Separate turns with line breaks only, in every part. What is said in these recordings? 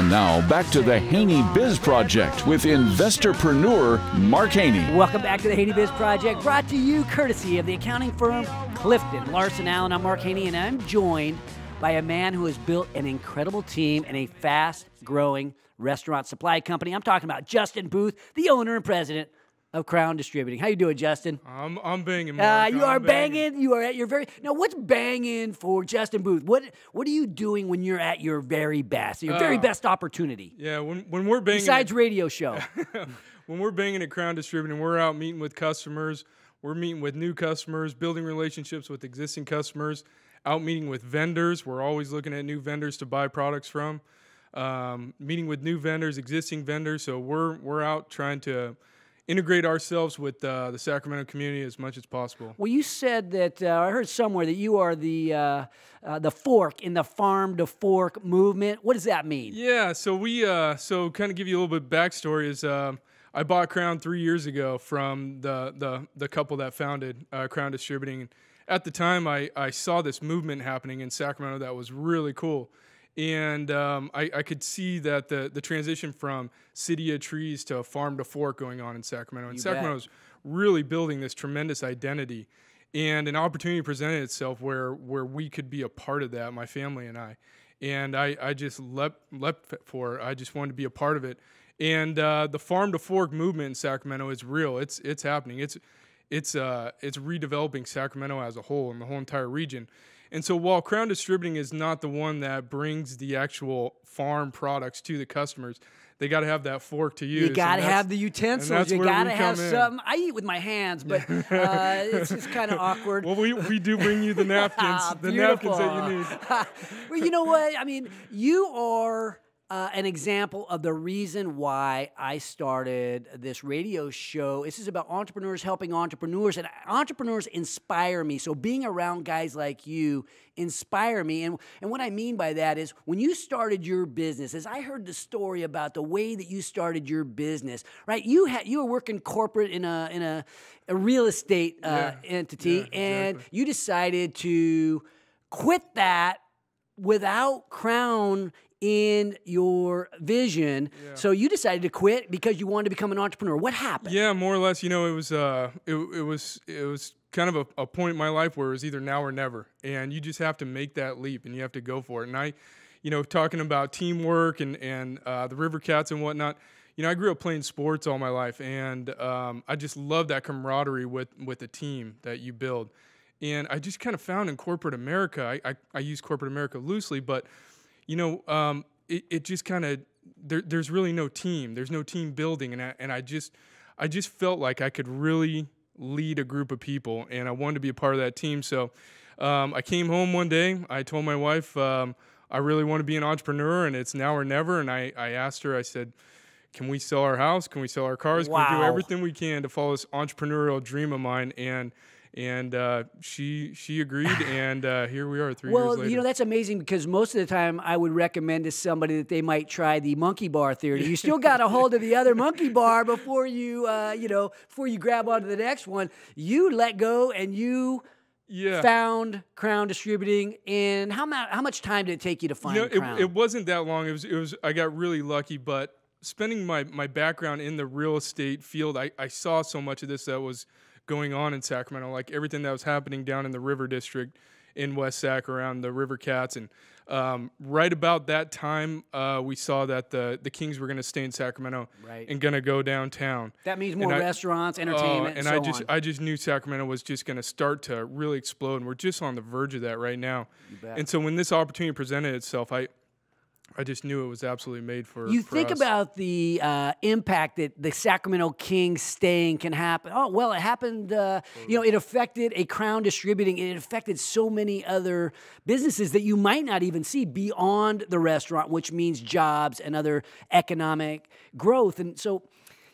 And now, back to the HaneyBiz Project with investorpreneur Mark Haney.
Welcome back to the HaneyBiz Project, brought to you courtesy of the accounting firm Clifton Larson Allen. I'm Mark Haney, and I'm joined by a man who has built an incredible team and a fast-growing restaurant supply company. I'm talking about Justin Booth, the owner and president of Crown Distributing. How you doing, Justin?
I'm banging, Mark.
You are banging. You are at your very... Now, what's banging for Justin Booth? What are you doing when you're at your very best, your very best opportunity?
Yeah, when we're banging...
Besides radio show.
When we're banging at Crown Distributing, we're out meeting with customers. We're meeting with new customers, building relationships with existing customers, out meeting with vendors. We're always looking at new vendors to buy products from. Meeting with new vendors, existing vendors. So we're out trying to integrate ourselves with the Sacramento community as much as possible.
Well, you said that I heard somewhere that you are the fork in the farm to fork movement. What does that mean?
Yeah, so we kind of give you a little bit of backstory is I bought Crown 3 years ago from the couple that founded Crown Distributing. At the time, I saw this movement happening in Sacramento that was really cool. And I could see that the transition from city of trees to farm to fork going on in Sacramento. And Sacramento's really building this tremendous identity. And an opportunity presented itself where we could be a part of that, my family and I. And I just leapt for it. I just wanted to be a part of it. And the farm to fork movement in Sacramento is real. It's happening. It's redeveloping Sacramento as a whole and the whole entire region. And so while Crown Distributing is not the one that brings the actual farm products to the customers, they got to have that fork to use.
You got to have the utensils. You got to have something. I eat with my hands, but it's just kind of awkward.
Well, we do bring you the napkins, the napkins that you need.
Well, you know what? I mean, you are an example of the reason why I started this radio show. This is about entrepreneurs helping entrepreneurs, and entrepreneurs inspire me. So being around guys like you inspire me. And what I mean by that is when you started your business, as I heard the story about the way that you started your business, right? You were working corporate in a real estate entity, and you decided to quit that without Crown in your vision. So you decided to quit because you wanted to become an entrepreneur. What happened?
Yeah, more or less, it was kind of a point in my life where it was either now or never. And you just have to make that leap and you have to go for it. And I, talking about teamwork and the River Cats and whatnot, I grew up playing sports all my life, and I just love that camaraderie with the team that you build. And I just kind of found in corporate America, I use corporate America loosely, but it just kind of, there's really no team. There's no team building. And I just felt like I could really lead a group of people, and I wanted to be a part of that team. So I came home one day. I told my wife, I really want to be an entrepreneur, and it's now or never. And I asked her, I said, can we sell our house? Can we sell our cars?
Wow.
Can we do everything we can to follow this entrepreneurial dream of mine? And she agreed, and here we are 3 years later.
Well, that's amazing, because most of the time I would recommend to somebody that they might try the monkey bar theory. You still got a hold of the other monkey bar before you, before you grab onto the next one. You let go, and you found Crown Distributing. And how much time did it take you to find Crown?
It wasn't that long. It was. I got really lucky, but spending my background in the real estate field, I saw so much of this that was going on in Sacramento, like everything that was happening down in the River District in West Sac around the River Cats. And right about that time, we saw that the Kings were going to stay in Sacramento and going to go downtown.
That means more restaurants, entertainment, and so on.
I just knew Sacramento was just going to start to really explode, and we're just on the verge of that right now. And so when this opportunity presented itself, I just knew it was absolutely made for
You think
us.
about the impact that the Sacramento Kings staying can happen. Oh, well, it happened, it affected a Crown Distributing. It affected so many other businesses that you might not even see beyond the restaurant, which means jobs and other economic growth. And so,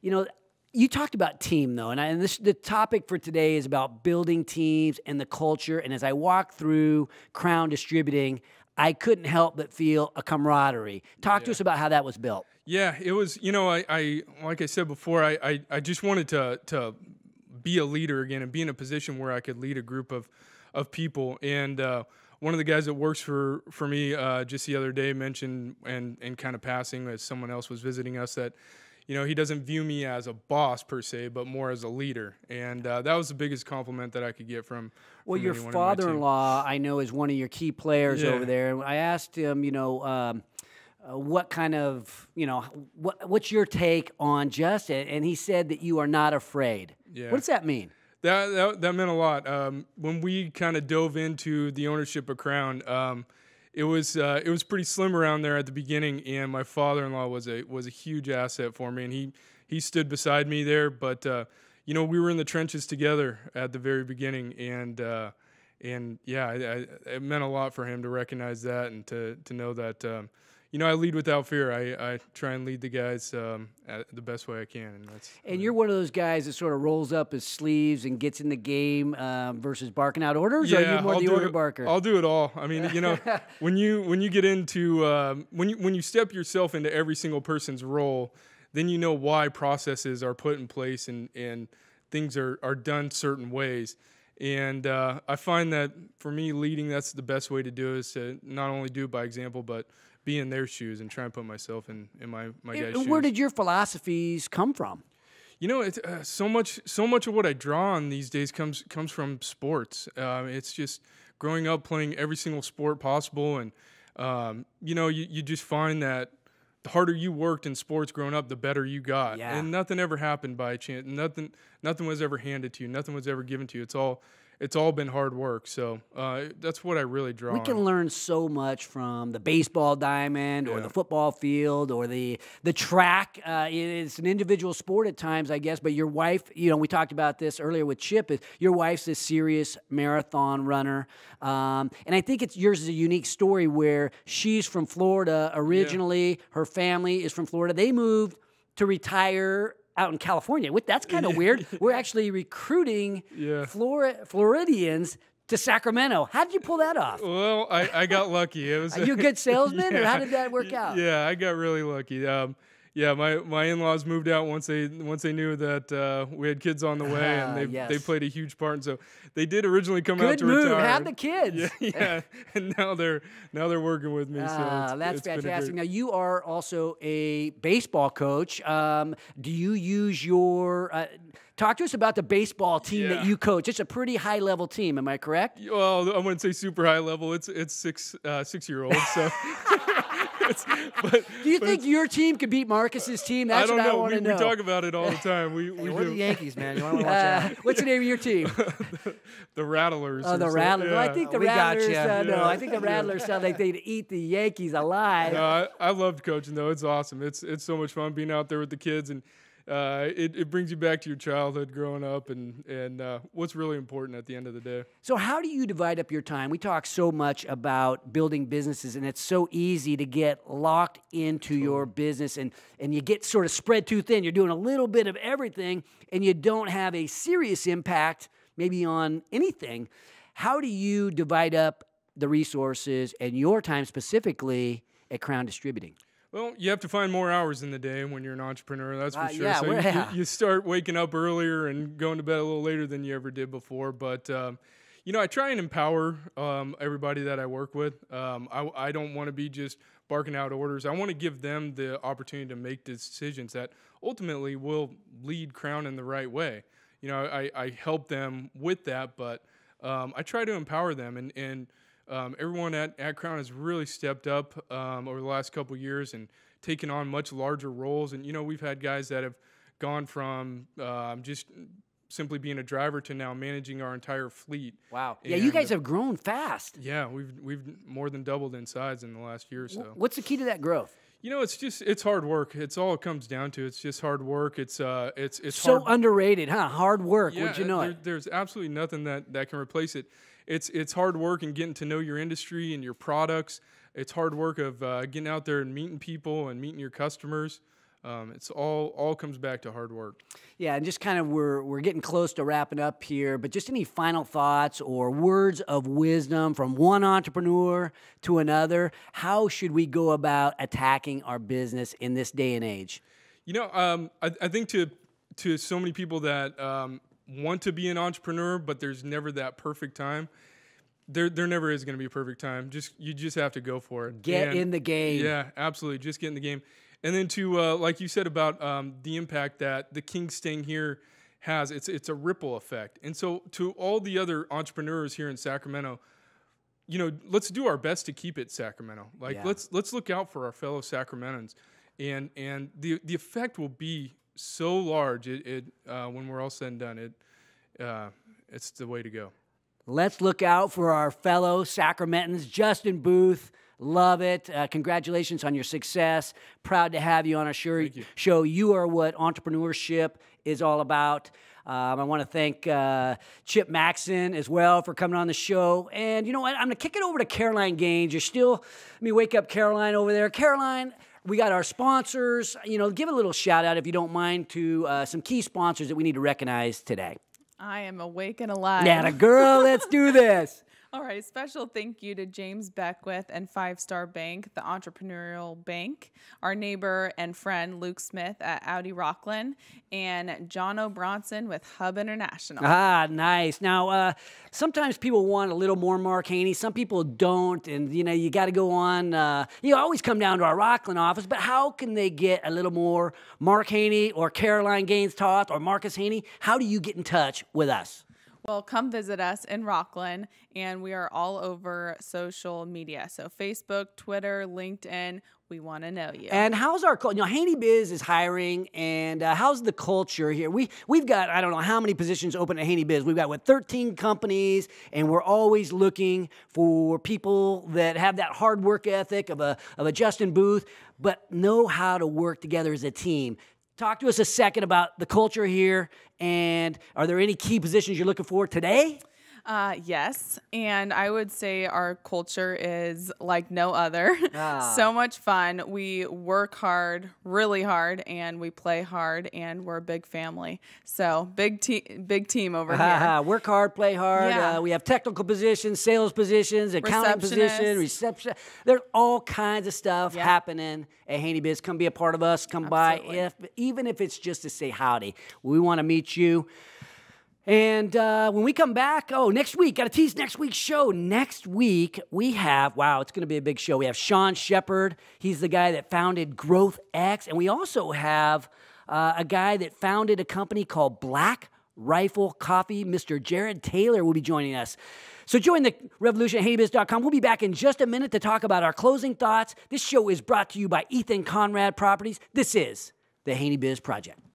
you talked about team, though, and the topic for today is about building teams and the culture. And as I walk through Crown Distributing, I couldn't help but feel a camaraderie. Talk to us about how that was built.
Yeah, it was, I like I said before, I just wanted to be a leader again and be in a position where I could lead a group of people. And one of the guys that works for me just the other day mentioned, and kind of passing as someone else was visiting us, that he doesn't view me as a boss per se, but more as a leader. And that was the biggest compliment that I could get from
your father-in-law, I know, is one of your key players over there. I asked him, what kind of, what's your take on Justin? And he said that you are not afraid.
Yeah.
What does that mean?
That meant a lot. When we kind of dove into the ownership of Crown, it was pretty slim around there at the beginning, and my father-in-law was a huge asset for me, and he stood beside me there. But we were in the trenches together at the very beginning, and it meant a lot for him to recognize that and to know that I lead without fear. I try and lead the guys the best way I can,
and you're one of those guys that sort of rolls up his sleeves and gets in the game versus barking out orders. Or are you more the order barker?
I'll do it all. I mean, when you get into when you step yourself into every single person's role, then you know why processes are put in place and things are done certain ways. And I find that for me, leading, that's the best way to do it, is to not only do it by example, but be in their shoes and try and put myself in my guys' shoes.
Where did your philosophies come from?
It's so much of what I draw on these days comes from sports. It's just growing up playing every single sport possible, and you just find that the harder you worked in sports growing up, the better you got.
Yeah.
And nothing ever happened by chance. Nothing was ever handed to you. Nothing was ever given to you. It's all been hard work. So that's what I really draw on.
We can learn so much from the baseball diamond or the football field or the track. It's an individual sport at times, I guess. But your wife, we talked about this earlier with Chip. Your wife's a serious marathon runner. And I think yours is a unique story where she's from Florida originally. Yeah. Her family is from Florida. They moved to retire out in California. That's kind of weird. We're actually recruiting Floridians to Sacramento. How did you pull that off?
Well, I got lucky. Are
you a good salesman, or how did that work out?
Yeah, I got really lucky. My in-laws moved out once they knew that we had kids on the way, and they played a huge part. And so they did originally come out to retire.
Good move. Have the kids.
Yeah. And now they're working with me. So
that's fantastic. Now you are also a baseball coach. Do you use your? Talk to us about the baseball team that you coach. It's a pretty high-level team. Am I correct?
Well, I wouldn't say super high level. It's 6-year-olds. So.
Do you think your team could beat Marcus's team? That's what I want to know.
We talk about it all the time.
We're the Yankees, man. You want to watch out.
What's the name of your team?
The Rattlers.
Oh, the Rattlers. Yeah. Well, I think the Rattlers. I think the Rattlers sound like they'd eat the Yankees alive.
No, I loved coaching though. It's awesome. It's so much fun being out there with the kids, and it brings you back to your childhood growing up and what's really important at the end of the day.
So how do you divide up your time? We talk so much about building businesses, and it's so easy to get locked into your business, and you get sort of spread too thin. You're doing a little bit of everything, and you don't have a serious impact maybe on anything. How do you divide up the resources and your time specifically at Crown Distributing?
Well, you have to find more hours in the day when you're an entrepreneur, that's for sure.
Yeah,
so you start waking up earlier and going to bed a little later than you ever did before. But, I try and empower everybody that I work with. I don't want to be just barking out orders. I want to give them the opportunity to make decisions that ultimately will lead Crown in the right way. I help them with that, but I try to empower them. And everyone at Crown has really stepped up over the last couple of years and taken on much larger roles. And, we've had guys that have gone from just simply being a driver to now managing our entire fleet.
Wow. Yeah, you guys have grown fast.
Yeah, we've more than doubled in size in the last year or so.
What's the key to that growth?
It's hard work. It's all it comes down to. It's just hard work. It's so
hard. Underrated, huh? Hard work.
Yeah,
Would you know it?
There's absolutely nothing that can replace it. It's hard work and getting to know your industry and your products. It's hard work of getting out there and meeting people and meeting your customers. It's all comes back to hard work.
Yeah, and just kind of we're getting close to wrapping up here, but just any final thoughts or words of wisdom from one entrepreneur to another? How should we go about attacking our business in this day and age?
I think to so many people that want to be an entrepreneur, but there's never that perfect time. there never is going to be a perfect time. You just have to go for it.
Get in the game.
Yeah, absolutely. Just get in the game. And then to like you said about the impact that the King staying here has, it's a ripple effect. And so to all the other entrepreneurs here in Sacramento, let's do our best to keep it Sacramento. Let's look out for our fellow Sacramentans, and the effect will be so large. When we're all said and done, it's the way to go.
Let's look out for our fellow Sacramentans. Justin Booth, love it. Congratulations on your success. Proud to have you on our show. You are what entrepreneurship is all about. I want to thank Chip Maxon as well for coming on the show. And you know what? I'm going to kick it over to Caroline Gaines. Let me wake up Caroline over there. Caroline, we got our sponsors. Give a little shout out, if you don't mind, to some key sponsors that we need to recognize today.
I am awake and alive.
Yeah, girl, let's do this.
All right, special thank you to James Beckwith and 5 Star Bank, the entrepreneurial bank, our neighbor and friend Luke Smith at Audi Rockland, and John O'Bronson with Hub International.
Ah, nice. Now, sometimes people want a little more Mark Haney. Some people don't, and you got to go on. Always come down to our Rockland office, but how can they get a little more Mark Haney or Caroline Gaines Toth or Marcus Haney? How do you get in touch with us?
Well, come visit us in Rockland, and we are all over social media. So Facebook, Twitter, LinkedIn, we want to know you. And
how's our culture? HaneyBiz is hiring, and how's the culture here? We've got, I don't know how many positions open at HaneyBiz. We've got, 13 companies, and we're always looking for people that have that hard work ethic of a Justin Booth, but know how to work together as a team. Talk to us a second about the culture here, and are there any key positions you're looking for today?
Yes, and I would say our culture is like no other. So much fun. We work hard, really hard, and we play hard, and we're a big family. So big team over here.
Work hard, play hard.
Yeah.
We have technical positions, sales positions, accounting position, reception. There's all kinds of stuff happening at HaneyBiz. Come be a part of us. Come by, even if it's just to say howdy. We want to meet you. And when we come back, next week, got to tease next week's show. Next week, we have, it's going to be a big show. We have Sean Shepard. He's the guy that founded Growth X. And we also have a guy that founded a company called Black Rifle Coffee. Mr. Jared Taylor will be joining us. So join the revolution at HaneyBiz.com. We'll be back in just a minute to talk about our closing thoughts. This show is brought to you by Ethan Conrad Properties. This is the HaneyBiz Project.